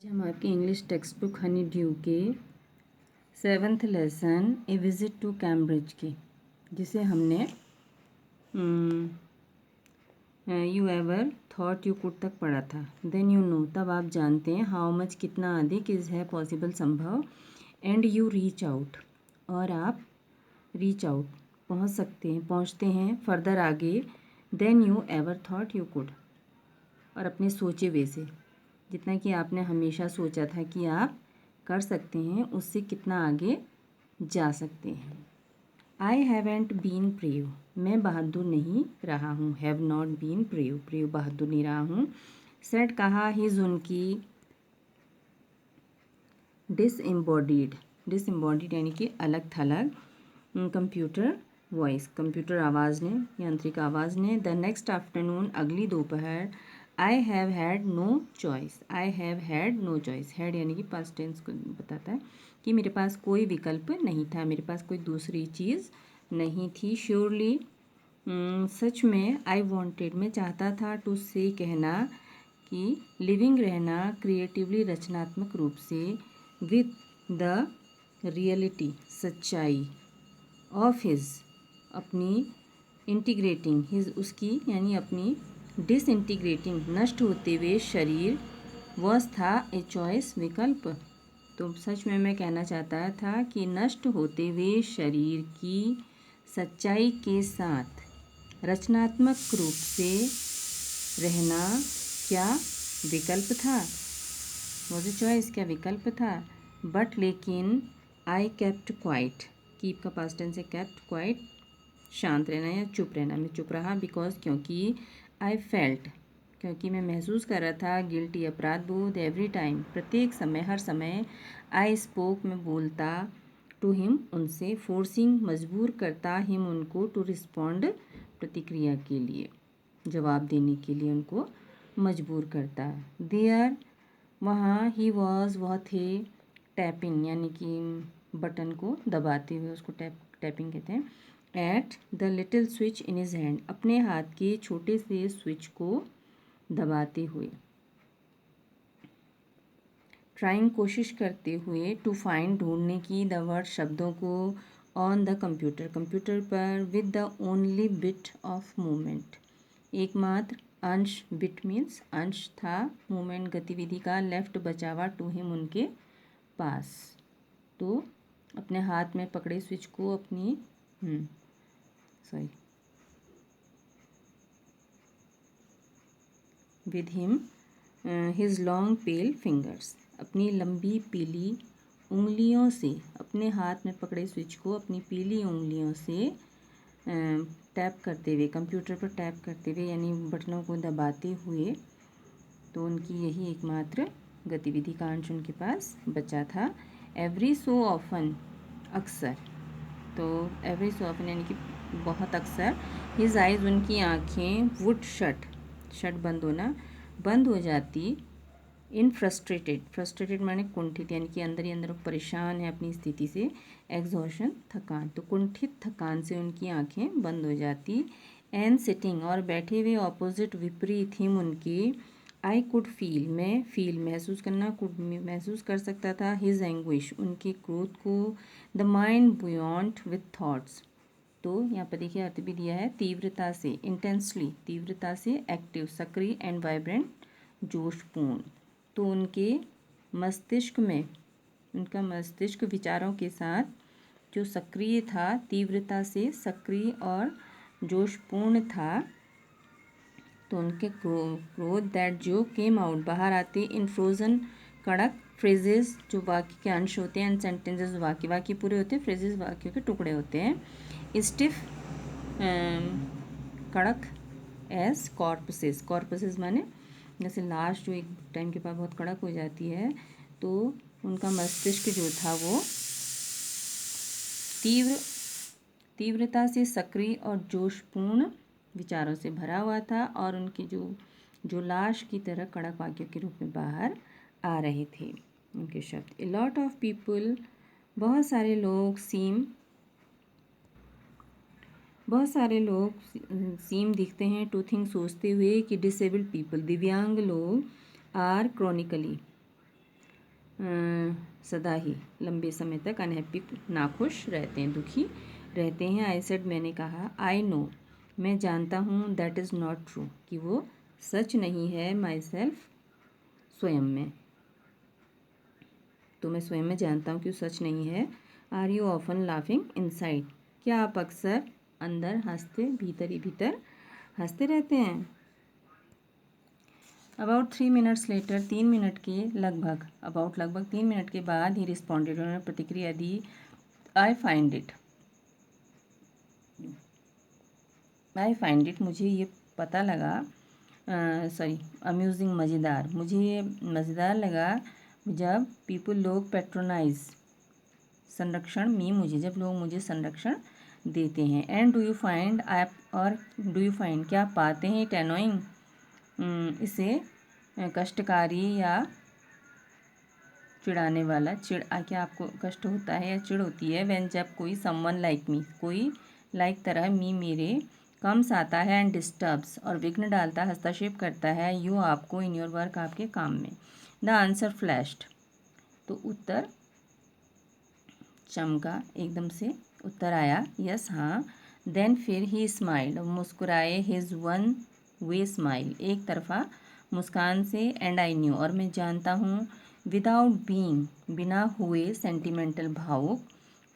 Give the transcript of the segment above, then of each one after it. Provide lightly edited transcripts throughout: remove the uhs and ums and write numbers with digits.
हम आपके English text book Honeydew के 7th lesson a visit to Cambridge की, जिसे हमने you ever thought you could तक पढ़ा था। देन यू नो, तब आप जानते हैं, हाउ मच कितना अधिक, इज़ है पॉसिबल संभव, एंड यू रीच आउट और आप रीच आउट पहुंच सकते हैं, पहुंचते हैं फर्दर आगे, then you ever thought you could और अपने सोचे वे से, जितना कि आपने हमेशा सोचा था कि आप कर सकते हैं, उससे कितना आगे जा सकते हैं। आई हैवेंट बीन ब्रेव, मैं बहादुर नहीं रहा हूँ। Have not been brave, brave बहादुर नहीं रहा हूँ। सेड कहा, हिज उनकी। डिसएम्बॉडीड, डिसएम्बॉडीड यानी कि अलग थलग। कंप्यूटर वॉइस, कंप्यूटर आवाज़ ने, यांत्रिक आवाज़ ने। द नेक्स्ट आफ्टरनून, अगली दोपहर। I have had no choice, I have had no choice, had यानी कि पास्ट टेंस को बताता है कि मेरे पास कोई विकल्प नहीं था, मेरे पास कोई दूसरी चीज़ नहीं थी। श्योरली, सच में। आई वॉन्टेड, मैं चाहता था। टू से कहना कि लिविंग रहना, क्रिएटिवली रचनात्मक रूप से। विथ द रियलिटी, सच्चाई। ऑफ हिज, अपनी। इंटीग्रेटिंग, हिज उसकी यानी अपनी। डिसइंटीग्रेटिंग, नष्ट होते हुए शरीर। वॉज था ए चॉइस, विकल्प। तो सच में मैं कहना चाहता था कि नष्ट होते हुए शरीर की सच्चाई के साथ रचनात्मक रूप से रहना क्या विकल्प था। वॉज ए चॉइस, क्या विकल्प था। बट लेकिन, आई केप्ट क्वाइट, कीप का पास्ट टेंस है केप्ट, क्वाइट शांत रहना या चुप रहना, मैं चुप रहा। बिकॉज, क्योंकि। आई फेल्ट, क्योंकि मैं महसूस कर रहा था। गिल्टी, अपराध बोध। एवरी टाइम, प्रत्येक समय, हर समय। आई स्पोक, मैं बोलता। टू हिम, उनसे। फोर्सिंग, मजबूर करता। हिम, उनको। टू रिस्पॉन्ड, प्रतिक्रिया के लिए, जवाब देने के लिए उनको मजबूर करता। देयर, वहाँ। ही वॉज, वह थे। टैपिंग यानी कि बटन को दबाते हुए, उसको टैपिंग कहते हैं। At the little switch in his hand, अपने हाथ के छोटे से स्विच को दबाते हुए। ट्राइंग, कोशिश करते हुए। टू फाइंड, ढूंढने की। द वर्ड, शब्दों को। ऑन द कंप्यूटर, कंप्यूटर पर। With the only bit of movement, एकमात्र अंश। बिट मीन्स अंश था, मूवमेंट गतिविधि का। लेफ्ट, बचावा। टू हिम, उनके पास। तो अपने हाथ में पकड़े स्विच को, अपनी sorry with him, his long pale fingers, अपनी लंबी पीली उंगलियों से। अपने हाथ में पकड़े स्विच को अपनी पीली उंगलियों से टैप करते हुए, कंप्यूटर पर टैप करते हुए यानी बटनों को दबाते हुए। तो उनकी यही एकमात्र गतिविधि का अंश उनके पास बचा था। एवरी सो ऑफन, अक्सर। तो एवरी सो ऑफन यानी कि बहुत अक्सर। हिज आइज, उनकी आँखें। वुड शट, शट बंद होना, बंद हो जाती। इन फ्रस्ट्रेटेड, फ्रस्ट्रेटेड माने कुंठित यानी कि अंदर ही अंदर परेशान है अपनी स्थिति से। एग्जॉशन, थकान, तो कुंठित थकान से उनकी आंखें बंद हो जाती। एंड सिटिंग, और बैठे हुए ऑपोजिट, विपरीत। हिम, उनके। आई कुड फील, मैं। फील, महसूस करना। कुड, महसूस कर सकता था। हिज एंग्विश, उनके क्रोध को। The mind beyond with thoughts, तो यहाँ पर देखिए अर्थ भी दिया है। तीव्रता से, इंटेंसली, तीव्रता से। एक्टिव, सक्रिय। एंड वाइब्रेंट, जोशपूर्ण। तो उनके मस्तिष्क में, उनका मस्तिष्क विचारों के साथ जो सक्रिय था, तीव्रता से सक्रिय और जोशपूर्ण था। तो उनके क्रोध, दैट जो, केम आउट, बाहर आते। इन फ्रोजन, कड़क। फ्रेजेस, जो वाक्य के अंश होते हैं। एंड सेंटेंसेस, वाक्य, वाक्य पूरे होते हैं। फ्रेजेस, वाक्यों के टुकड़े होते हैं। स्टिफ, कड़क। एस कॉर्पसेस, कॉर्पसेस माने जैसे लाश जो एक टाइम के बाद बहुत कड़क हो जाती है, तो उनका मस्तिष्क जो था वो तीव्रता से सक्रिय और जोशपूर्ण विचारों से भरा हुआ था, और उनकी जो लाश की तरह कड़क वाक्यों के रूप में बाहर आ रहे थे उनके शब्द। ए लॉट ऑफ पीपल, बहुत सारे लोग। बहुत सारे लोग सीम दिखते हैं। टू थिंक, सोचते हुए कि डिसेबल्ड पीपल, दिव्यांग लोग। आर क्रॉनिकली, सदा ही लंबे समय तक अनहैप्पी नाखुश रहते हैं, दुखी रहते हैं। आई सेड मैंने कहा, आई नो मैं जानता हूँ, दैट इज़ नॉट ट्रू कि वो सच नहीं है, माई सेल्फ स्वयं में, तो मैं स्वयं में जानता हूँ कि वो सच नहीं है। Are you often laughing inside, क्या आप अक्सर अंदर हंसते, भीतर ही भीतर हंसते रहते हैं। अबाउट 3 मिनट्स लेटर, 3 मिनट के लगभग, लगभग 3 मिनट के बाद ही रिस्पॉन्डेड, उन्होंने प्रतिक्रिया दी, आई फाइंड इट, मुझे ये पता लगा, अम्यूजिंग, मज़ेदार, मुझे ये मज़ेदार लगा जब पीपल, लोग, पेट्रोनाइज, संरक्षण, मुझे, जब लोग मुझे संरक्षण देते हैं। एंड डू यू फाइंड, आप, और डू यू फाइंड, क्या आप पाते हैं, इट एनोइंग, इसे कष्टकारी या चिढ़ाने वाला, क्या आपको कष्ट होता है या चिढ़ होती है, व्हेन, जब कोई, समवन लाइक मी, कोई लाइक तरह, मेरे, कम्स आता है, एंड डिस्टर्ब्स, और विघ्न डालता, हस्तक्षेप करता है, यू, आपको, इन योर वर्क, आपके काम में। द आंसर फ्लैश्ड, तो उत्तर चमका, एकदम से उत्तर आया, यस, हाँ। देन फिर ही स्माइल्ड, मुस्कुराए, हिज वन वे स्माइल, एक तरफा मुस्कान से, एंड आई न्यू, और मैं जानता हूँ, विदाउट बीइंग, बिना हुए सेंटिमेंटल, भावुक,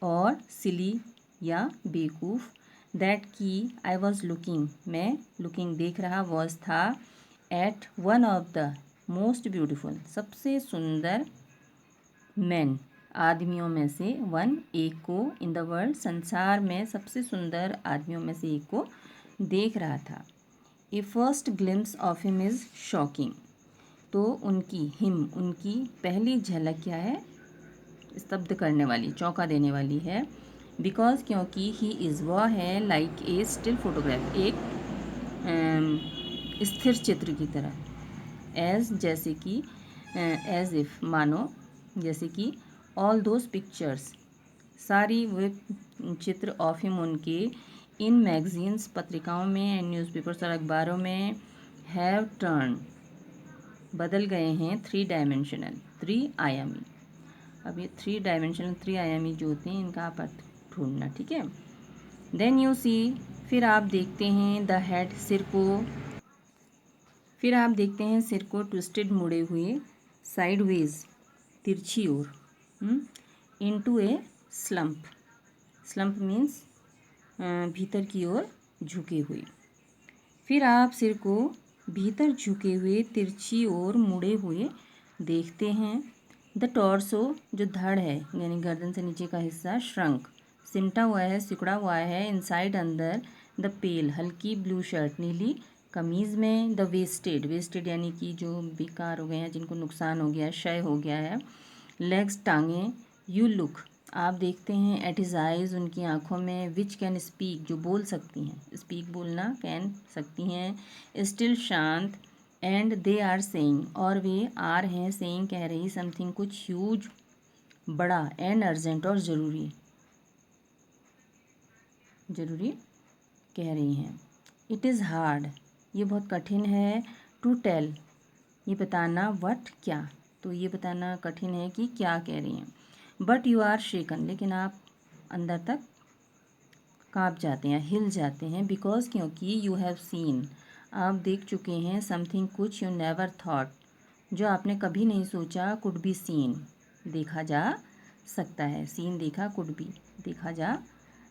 और सिली या बेवकूफ़, दैट की, आई वॉज लुकिंग, मैं लुकिंग देख रहा, वॉज था, at one of the most beautiful, सबसे सुंदर, मैन, आदमियों में से, वन, एक को, इन द वर्ल्ड, संसार में, सबसे सुंदर आदमियों में से एक को देख रहा था। A first glimpse of him is shocking, तो उनकी पहली झलक क्या है, स्तब्ध करने वाली, चौंका देने वाली है। बिकॉज, क्योंकि, ही इज़, वह है, लाइक ए स्टिल फोटोग्राफ, एक स्थिर चित्र की तरह, एज, जैसे कि, एज इफ, मानो, जैसे कि, ऑल दोज पिक्चर्स, सारी वे चित्र, ऑफ हिम, उनके, इन मैगजीन्स, पत्रिकाओं में, एंड न्यूज़पेपर्स, और अखबारों में, हैव टर्न, बदल गए हैं, 3 डायमेंशनल, 3 आयामी। अब ये 3 डायमेंशनल, 3 आयामी जो होते हैं, इनका आप अर्थ ढूंढना, ठीक है। देन यू सी, फिर आप देखते हैं, द हेड, सिर को, फिर आप देखते हैं सिर को, ट्विस्टेड, मुड़े हुए, साइडवेज, तिरछी ओर, इनटू ए स्लम्प, स्लम्प मीन्स भीतर की ओर झुके हुए। फिर आप सिर को भीतर झुके हुए, तिरछी ओर मुड़े हुए देखते हैं। द टॉर्सो, जो धड़ है, यानी गर्दन से नीचे का हिस्सा, श्रंक, सिमटा हुआ है, सिकुड़ा हुआ है, इनसाइड, अंदर, द पेल, हल्की ब्लू शर्ट, नीली कमीज़ में, द वेस्टेड, वेस्टेड यानी कि जो बेकार हो गए हैं, जिनको नुकसान हो गया है, क्षय हो गया है, लेग्स, टांगें, यू लुक, आप देखते हैं, एट हिज आइज़, उनकी आँखों में, विच कैन स्पीक, जो बोल सकती हैं, स्पीक बोलना, कैन सकती हैं, स्टिल शांत, एंड दे आर सेइंग, और वे आर हैं, सेइंग कह रही, समथिंग कुछ, ह्यूज बड़ा, एंड अर्जेंट और ज़रूरी, ज़रूरी कह रही हैं। इट इज़ हार्ड, ये बहुत कठिन है, टू टेल, ये बताना, व्हाट, क्या, तो ये बताना कठिन है कि क्या कह रही हैं। बट यू आर शेकन, लेकिन आप अंदर तक काँप जाते हैं, हिल जाते हैं, बिकॉज, क्योंकि, यू हैव सीन, आप देख चुके हैं, समथिंग कुछ, यू नेवर थॉट, जो आपने कभी नहीं सोचा, कुड बी सीन, देखा जा सकता है, सीन देखा, कुड बी देखा जा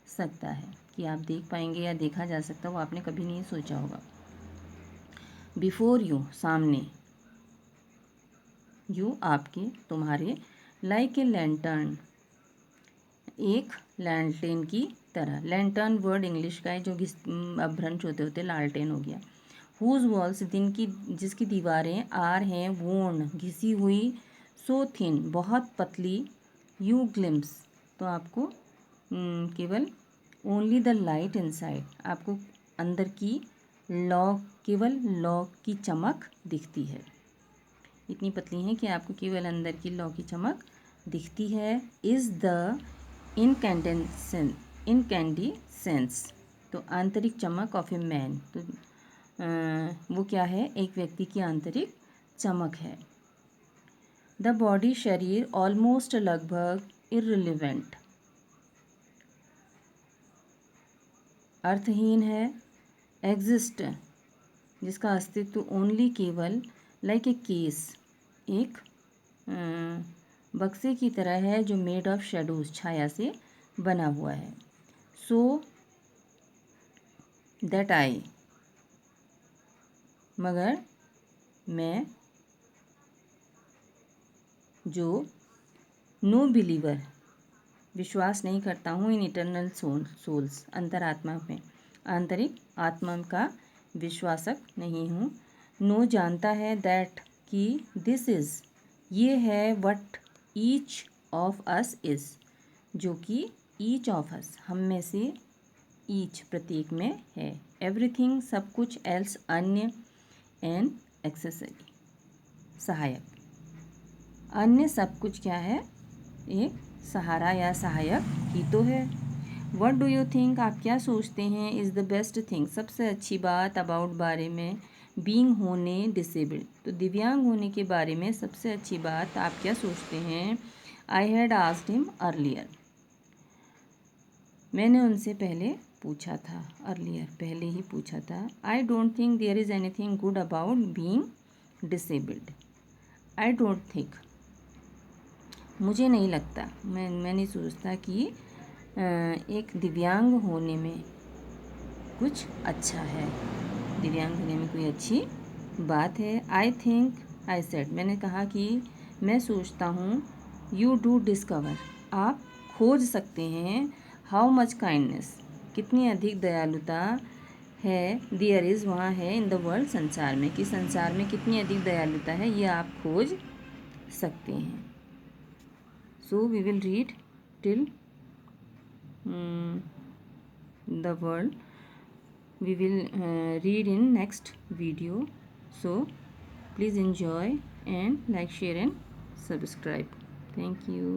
सकता है, कि आप देख पाएंगे या देखा जा सकता है, वो आपने कभी नहीं सोचा होगा। बिफोर यू, सामने, यू, आपके, तुम्हारे, लाइक ए लैंटर्न, एक लैंटेन की तरह, लैंटर्न वर्ड इंग्लिश का है जो अभ्रंश होते होते लालटेन हो गया। हुज वॉल्स, जिसकी दीवारें, आर हैं, वोर्न, घिसी हुई, सो थिन, बहुत पतली, यू ग्लिम्स, तो आपको केवल, ओनली द लाइट इनसाइड, आपको अंदर की लॉक, केवल लॉक की चमक दिखती है, इतनी पतली हैं कि आपको केवल अंदर की लौ की चमक दिखती है। इज़ द इनकैंडिसेंस, तो आंतरिक चमक, ऑफ ए मैन, तो वो क्या है, एक व्यक्ति की आंतरिक चमक है। द बॉडी शरीर ऑलमोस्ट लगभग इररिलेवेंट अर्थहीन है। एग्जिस्ट जिसका अस्तित्व ओनली केवल लाइक ए केस एक बक्से की तरह है जो मेड ऑफ शेडोज छाया से बना हुआ है। सो दैट आई मगर मैं जो नो बिलीवर विश्वास नहीं करता हूँ इन इटर्नल सोल्स अंतरात्मा में आंतरिक आत्मा का विश्वासक नहीं हूँ। नो जानता है दैट कि दिस इज़ ये है what each of us is जो कि ईच ऑफ अस हम में से ईच प्रत्येक में है। एवरीथिंग सब कुछ एल्स अन्य एंड एक्सेसरी सहायक अन्य सब कुछ क्या है एक सहारा या सहायक ही तो है। व्हाट डू यू थिंक आप क्या सोचते हैं इज़ द बेस्ट थिंग सबसे अच्छी बात अबाउट बारे में बीइंग होने डिसेबल्ड तो दिव्यांग होने के बारे में सबसे अच्छी बात आप क्या सोचते हैं। I had asked him earlier मैंने उनसे पहले पूछा था अर्लियर पहले ही पूछा था। I don't think there is anything good about being disabled I don't think मुझे नहीं लगता मैं नहीं सोचता कि एक दिव्यांग होने में कुछ अच्छा है दिव्यांग होने में कोई अच्छी बात है। आई थिंक आई सेड मैंने कहा कि मैं सोचता हूँ यू डू डिस्कवर आप खोज सकते हैं हाउ मच काइंडनेस कितनी अधिक दयालुता है देयर इज़ वहाँ है इन द वर्ल्ड संसार में कि संसार में कितनी अधिक दयालुता है ये आप खोज सकते हैं। So we will read till the world. We will read in next video. So please enjoy and like, share and subscribe. Thank you.